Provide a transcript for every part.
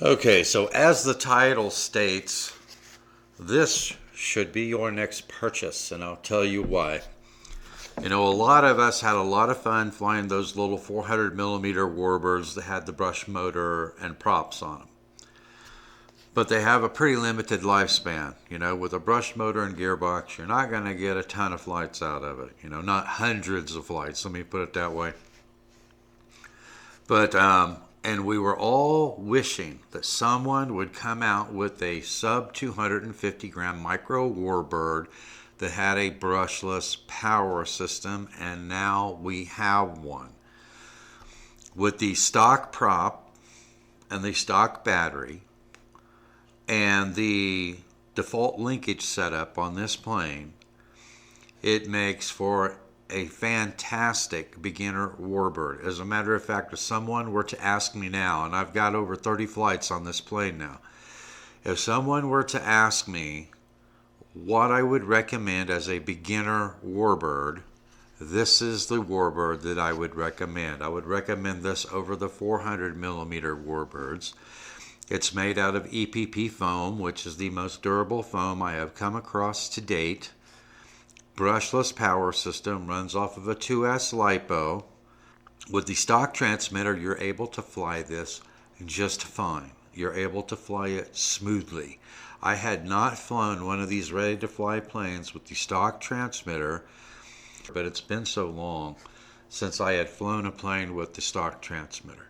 Okay, so as the title states, this should be your next purchase, and I'll tell you why. You know, a lot of us had a lot of fun flying those little 400mm Warbirds that had the brush motor and props on them. But they have a pretty limited lifespan. You know, with a brush motor and gearbox, you're not going to get a ton of flights out of it. You know, not hundreds of flights, let me put it that way. But, and we were all wishing that someone would come out with a sub 250 gram micro Warbird that had a brushless power system, and now we have one. With the stock prop and the stock battery and the default linkage setup on this plane, it makes for a fantastic beginner Warbird. As a matter of fact, if someone were to ask me now, and I've got over 30 flights on this plane now, if someone were to ask me what I would recommend as a beginner Warbird, this is the Warbird that I would recommend. I would recommend this over the 400mm Warbirds. It's made out of EPP foam, which is the most durable foam I have come across to date. Brushless power system, runs off of a 2S LiPo. With the stock transmitter, you're able to fly this just fine. You're able to fly it smoothly. I had not flown one of these ready-to-fly planes with the stock transmitter, but it's been so long since I had flown a plane with the stock transmitter.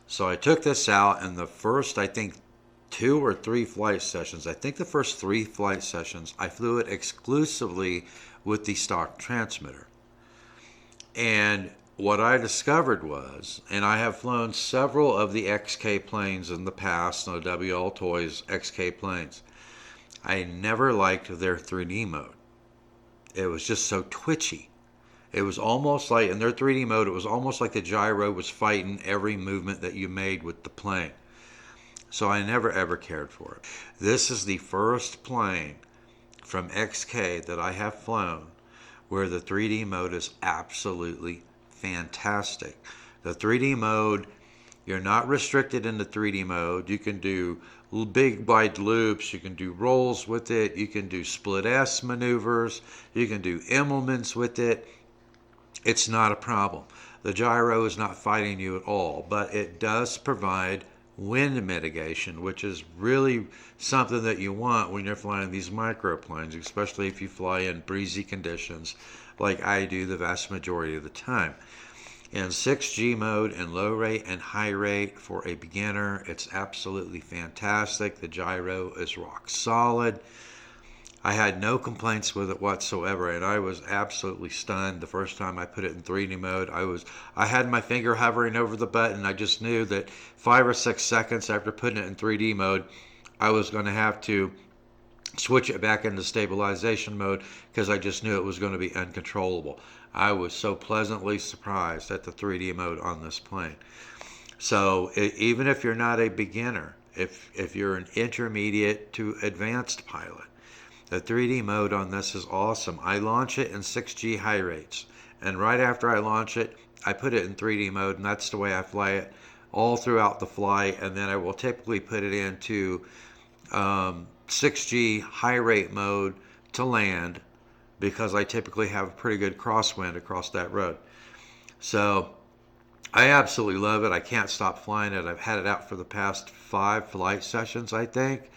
So I took this out, and the first, I think, 2 or 3 flight sessions, I think the first 3 flight sessions, I flew it exclusively with the stock transmitter. And what I discovered was, and I have flown several of the XK planes in the past, no WL Toys XK planes, I never liked their 3D mode. It was just so twitchy. It was almost like, in their 3D mode, it was almost like the gyro was fighting every movement that you made with the plane. So I never ever cared for it. This is the first plane from XK that I have flown where the 3D mode is absolutely fantastic. The 3D mode, you're not restricted in the 3D mode. You can do big wide loops, you can do rolls with it, you can do split S maneuvers, you can do Immelmans with it. It's not a problem. The gyro is not fighting you at all, but it does provide wind mitigation, which is really something that you want when you're flying these microplanes, especially if you fly in breezy conditions like I do the vast majority of the time. In 6G mode, in low rate and high rate for a beginner, it's absolutely fantastic. The gyro is rock solid. I had no complaints with it whatsoever, and I was absolutely stunned the first time I put it in 3D mode. I had my finger hovering over the button. I just knew that 5 or 6 seconds after putting it in 3D mode, I was going to have to switch it back into stabilization mode because I just knew it was going to be uncontrollable. I was so pleasantly surprised at the 3D mode on this plane. So even if you're not a beginner, if you're an intermediate to advanced pilot, the 3D mode on this is awesome. I launch it in 6G high rates, and right after I launch it, I put it in 3D mode, and that's the way I fly it all throughout the flight. And then I will typically put it into 6G high rate mode to land, because I typically have a pretty good crosswind across that road. So I absolutely love it. I can't stop flying it. I've had it out for the past 5 flight sessions, I think.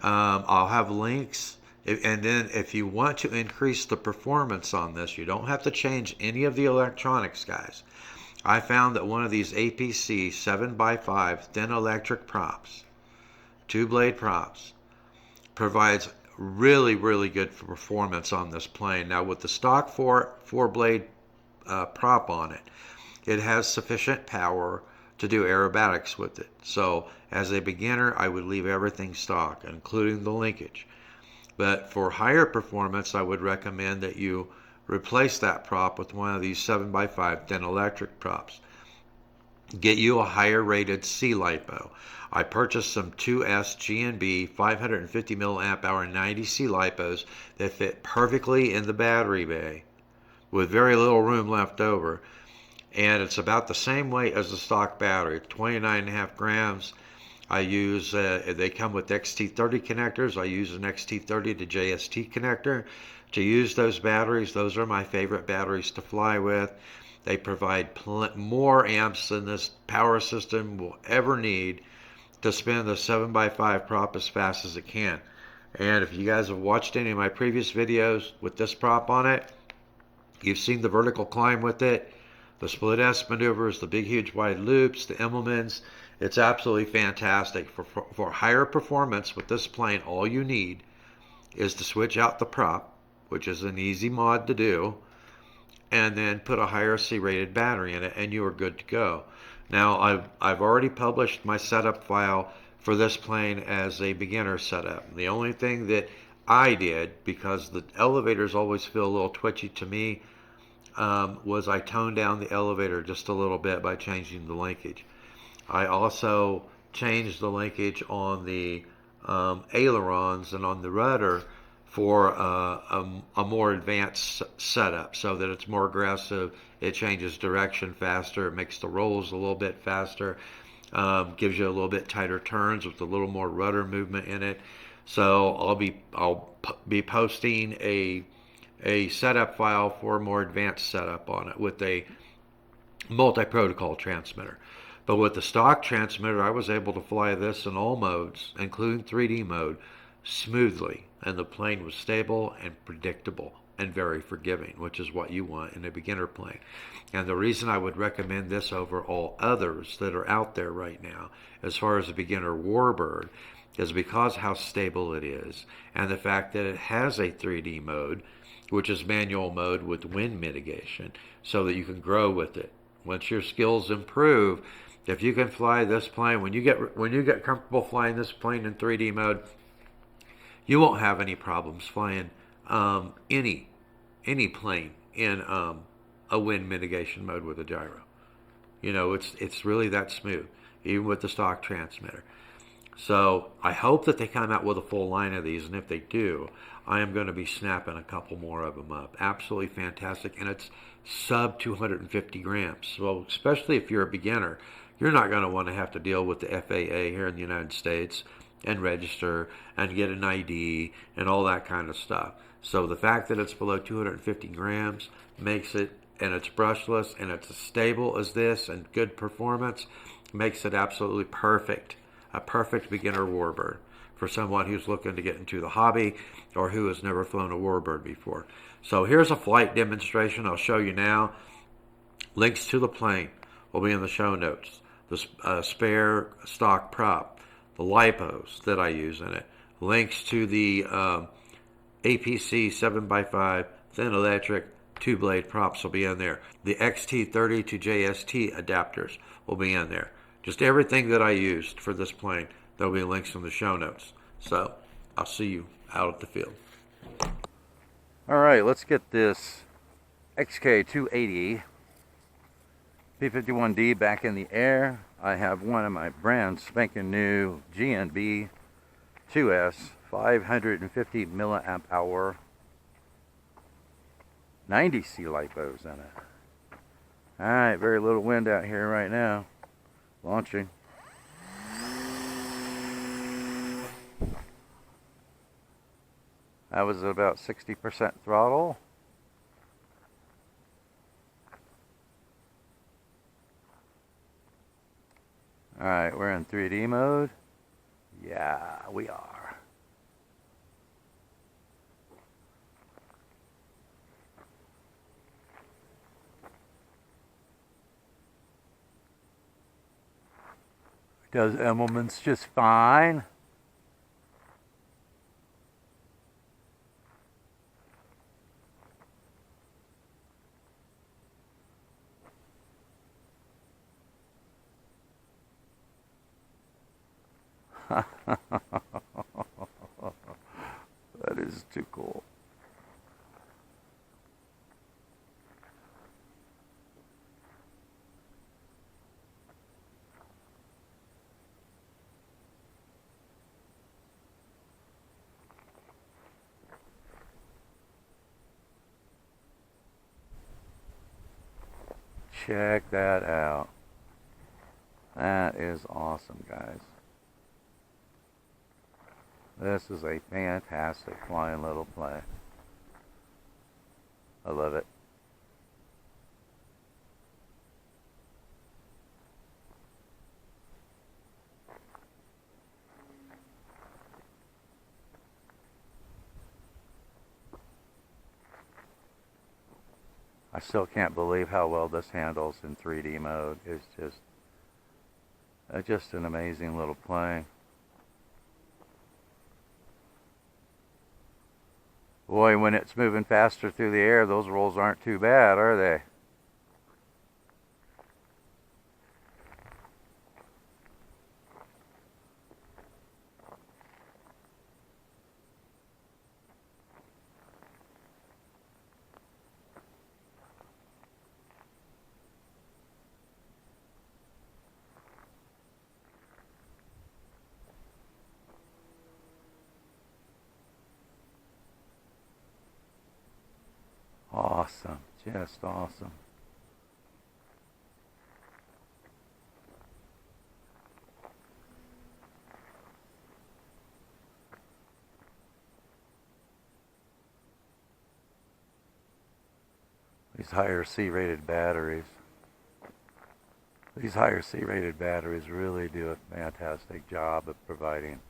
I'll have links. And then if you want to increase the performance on this, you don't have to change any of the electronics, guys. I found that one of these APC 7x5 thin electric props, 2-blade props, provides really, really good performance on this plane. Now with the stock 4-blade prop on it, it has sufficient power to do aerobatics with it. So as a beginner, I would leave everything stock, including the linkage. But for higher performance, I would recommend that you replace that prop with one of these 7x5 thin electric props. Get you a higher rated C LiPo. I purchased some 2S G&B 550 milliamp hour 90 C LiPos that fit perfectly in the battery bay with very little room left over. and it's about the same weight as the stock battery, 29.5 grams. I use, they come with XT30 connectors. I use an XT30 to JST connector to use those batteries. Those are my favorite batteries to fly with. They provide more amps than this power system will ever need to spin the 7x5 prop as fast as it can. And if you guys have watched any of my previous videos with this prop on it, you've seen the vertical climb with it, the split S maneuvers, the big huge wide loops, the Immelmans. It's absolutely fantastic. For higher performance with this plane, all you need is to switch out the prop, which is an easy mod to do, and then put a higher C-rated battery in it, and you are good to go. Now, I've already published my setup file for this plane as a beginner setup. The only thing that I did, because the elevators always feel a little twitchy to me, was I toned down the elevator just a little bit by changing the linkage. I also changed the linkage on the ailerons and on the rudder for a more advanced setup so that it's more aggressive. It changes direction faster. It makes the rolls a little bit faster. Gives you a little bit tighter turns with a little more rudder movement in it. So I'll be posting a setup file for a more advanced setup on it with a multi-protocol transmitter. But with the stock transmitter, I was able to fly this in all modes, including 3D mode, smoothly, and the plane was stable and predictable and very forgiving, which is what you want in a beginner plane. And the reason I would recommend this over all others that are out there right now, as far as a beginner Warbird, is because how stable it is, and the fact that it has a 3D mode, which is manual mode with wind mitigation, so that you can grow with it. Once your skills improve, if you can fly this plane, when you get comfortable flying this plane in 3D mode, you won't have any problems flying any plane in a wind mitigation mode with a gyro. You know, it's really that smooth, even with the stock transmitter. So I hope that they come out with a full line of these, and if they do, I am going to be snapping a couple more of them up. Absolutely fantastic, and it's sub 250 grams. So especially if you're a beginner, you're not going to want to have to deal with the FAA here in the United States and register and get an ID and all that kind of stuff. So the fact that it's below 250 grams makes it, and it's brushless, and it's as stable as this and good performance, makes it absolutely perfect. A perfect beginner Warbird for someone who's looking to get into the hobby or who has never flown a Warbird before. So here's a flight demonstration I'll show you now. Links to the plane will be in the show notes. The spare stock prop, the LiPos that I use in it, links to the APC 7x5 thin electric 2-blade props will be in there. The XT30 to JST adapters will be in there. Just everything that I used for this plane, there'll be links in the show notes. So I'll see you out at the field. All right, let's get this XK280 P-51D back in the air. I have one of my brand spanking new GNB 2S 550 milliamp hour 90C LiPos in it. All right, very little wind out here right now. Launching. That was at about 60% throttle. Alright, we're in 3D mode. Yeah, we are. Does Immelman's just fine. That is too cool. Check that out. That is awesome, guys. This is a fantastic flying little plane. I love it. I still can't believe how well this handles in 3D mode. It's just an amazing little plane. Boy, when it's moving faster through the air, those rolls aren't too bad, are they? Awesome, just awesome. These higher C-rated batteries. These higher C-rated batteries really do a fantastic job of providing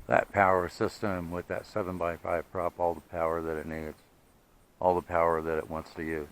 that power system with that 7x5 prop, all the power that it needs, all the power that it wants to use.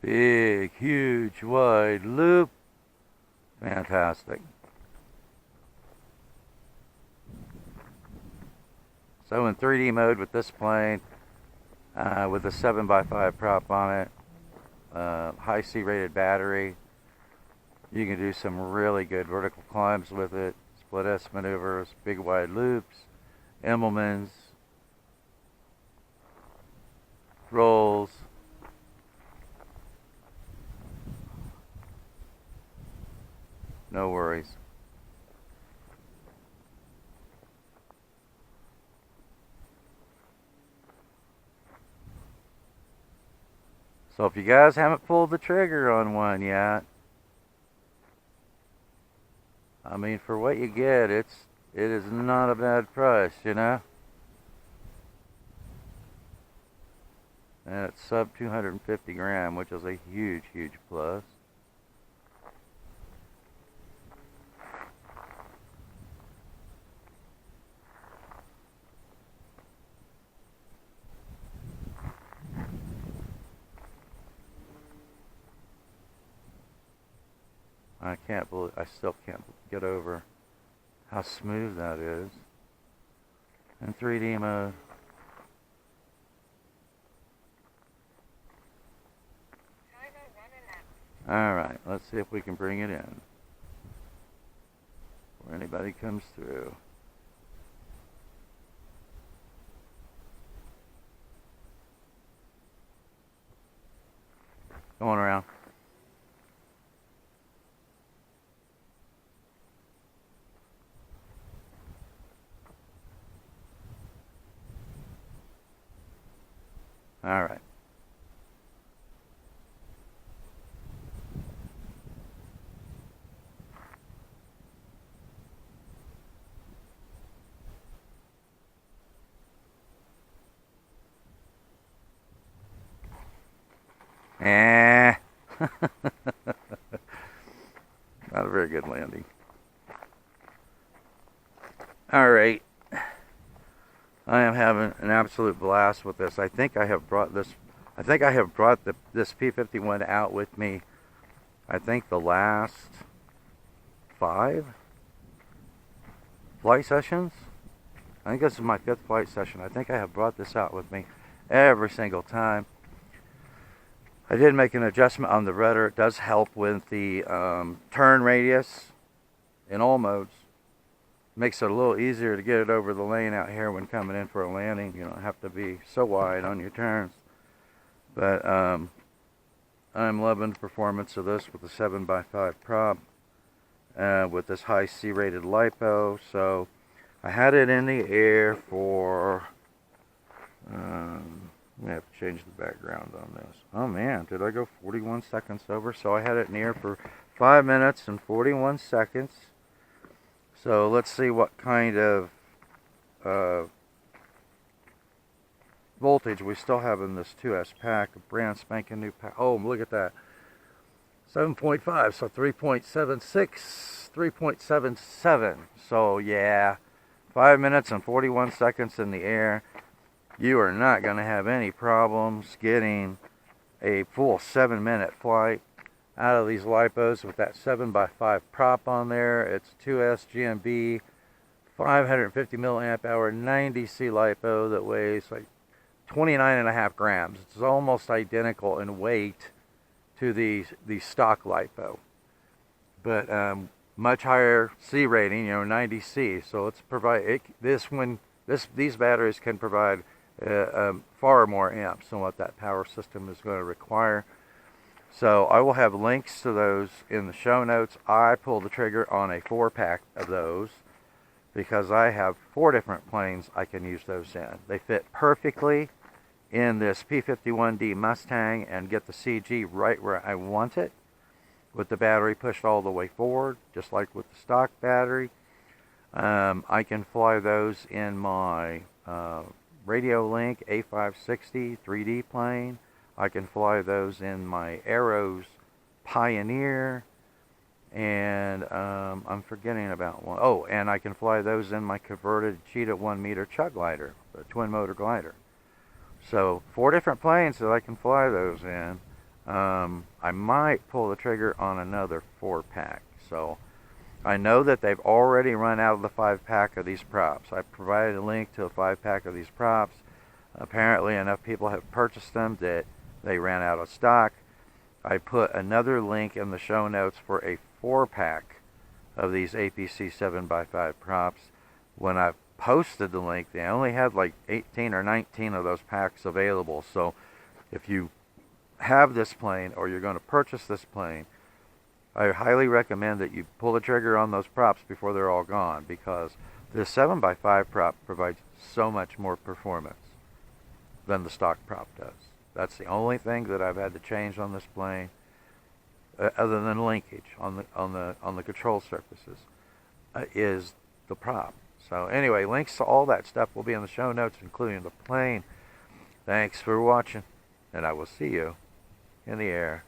Big, huge, wide loop. Fantastic. So in 3D mode with this plane, with a 7x5 prop on it, high C-rated battery, you can do some really good vertical climbs with it, split S maneuvers, big wide loops, Immelmans, rolls. No worries. So if you guys haven't pulled the trigger on one yet, I mean, for what you get, it is not a bad price, you know? And it's sub 250 gram, which is a huge, huge plus. I still can't get over how smooth that is in 3D mode. Alright, let's see if we can bring it in before anybody comes through. Going around. All right. Not a very good landing. All right. I am having an absolute blast with this. I think I have brought this P-51 out with me, I think the last 5 flight sessions. I think this is my 5th flight session. I think I have brought this out with me. every single time. I did make an adjustment on the rudder. It does help with the turn radius in all modes. Makes it a little easier to get it over the lane out here when coming in for a landing. You don't have to be so wide on your turns. But I'm loving the performance of this with the 7x5 prop, with this high C-rated LiPo. So I had it in the air for, I have to change the background on this. Oh man, did I go 41 seconds over? So I had it in the air for 5 minutes and 41 seconds. So let's see what kind of voltage we still have in this 2S pack, a brand spanking new pack. Oh, look at that. 7.5, so 3.76, 3.77. So yeah, 5 minutes and 41 seconds in the air. You are not going to have any problems getting a full 7-minute flight out of these LiPos with that 7x5 prop on there. It's 2S GMB, 550 milliamp hour, 90C LiPo that weighs like 29.5 grams. It's almost identical in weight to the stock LiPo, but much higher C rating, 90C. So it's these batteries can provide far more amps than what that power system is going to require. So I will have links to those in the show notes. I pulled the trigger on a 4-pack of those because I have 4 different planes I can use those in. They fit perfectly in this P-51D Mustang and get the CG right where I want it, with the battery pushed all the way forward, just like with the stock battery. I can fly those in my Radio Link A560 3D plane. I can fly those in my Arrows Pioneer, and I'm forgetting about one. Oh, and I can fly those in my converted Cheetah 1-meter chug glider, the twin motor glider. So 4 different planes that I can fly those in. I might pull the trigger on another 4-pack. So I know that they've already run out of the 5-pack of these props. I provided a link to a 5-pack of these props. Apparently enough people have purchased them that they ran out of stock. I put another link in the show notes for a 4-pack of these APC 7x5 props. When I posted the link, they only had like 18 or 19 of those packs available. So if you have this plane or you're going to purchase this plane, I highly recommend that you pull the trigger on those props before they're all gone, because the 7x5 prop provides so much more performance than the stock prop does. That's the only thing that I've had to change on this plane, other than linkage on the control surfaces, is the prop. So anyway, links to all that stuff will be in the show notes, including the plane. Thanks for watching, and I will see you in the air.